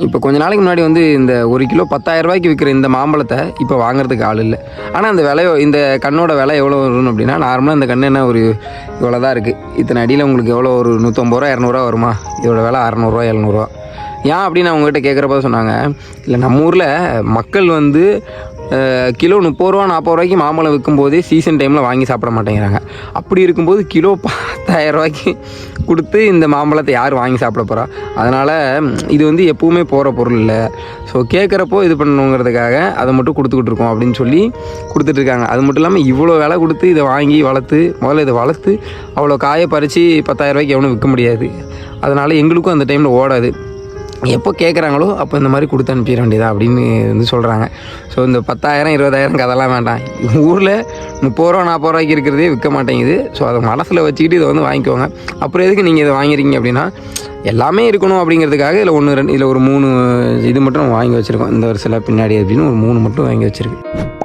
இப்போ கொஞ்ச நாளைக்கு முன்னாடி வந்து இந்த 1 கிலோ 10,000 ரூபாய்க்கு விற்கிற இந்த மாம்பழத்தை இப்போ வாங்குறதுக்கு ஆள் இல்லை. ஆனால் அந்த விலையோ இந்த கண்ணோட விலை எவ்வளோ வரும்னு அப்படின்னா, நார்மலாக இந்த கண்ணு என்ன ஒரு இவ்வளோ தான் இருக்குது. இத்தனை அடியில் உங்களுக்கு எவ்வளோ ஒரு 150 ரூபா 200 வருமா? இதோட விலை 600 700. ஏன் அப்படின்னு அவங்ககிட்ட கேட்குறப்ப சொன்னாங்க, இல்லை நம்ம ஊரில் மக்கள் வந்து கிலோ 30 ரூபா 40 ரூபாய்க்கு மாம்பழம் விற்கும்போதே சீசன் டைமில் வாங்கி சாப்பிட மாட்டேங்கிறாங்க. அப்படி இருக்கும்போது கிலோ 10,000 ரூபாய்க்கு கொடுத்து இந்த மாம்பழத்தை யார் வாங்கி சாப்பிட போகிறா? அதனால் இது வந்து எப்பவுமே போகிற பொருள் இல்லை. ஸோ கேட்குறப்போ இது பண்ணணுங்கிறதுக்காக அதை மட்டும் கொடுத்துக்கிட்டு இருக்கோம் அப்படின்னு சொல்லி கொடுத்துட்ருக்காங்க. அது மட்டும் இல்லாமல் இவ்வளோ விலை கொடுத்து இதை வாங்கி வளர்த்து முதல்ல இதை வளர்த்து அவ்வளோ காயை பறித்து 10,000 ரூபாய்க்கு எவனும் விற்க முடியாது. அதனால் எங்களுக்கும் அந்த டைமில் ஓடாது. எப்போ கேட்குறாங்களோ அப்போ இந்த மாதிரி கொடுத்து அனுப்பிட வேண்டியதா அப்படின்னு வந்து சொல்கிறாங்க. ஸோ இந்த 10,000 20,000 கதெல்லாம் வேண்டாம். ஊரில் 30 ரூபா 40 ரூபாய்க்கு இருக்கிறதே விற்க மாட்டேங்குது. ஸோ அதை மனசில் வச்சுக்கிட்டு இதை வந்து வாங்கிக்கோங்க. அப்புறம் எதுக்கு நீங்கள் இதை வாங்கிறீங்க அப்படின்னா, எல்லாமே இருக்கணும் அப்படிங்கிறதுக்காக இதில் 1 2 இதில் ஒரு 3 இது மட்டும் வாங்கி வச்சுருக்கோம். இந்த வருஷத்தில் பின்னாடி அப்படின்னு ஒரு 3 மட்டும் வாங்கி வச்சுருக்கு.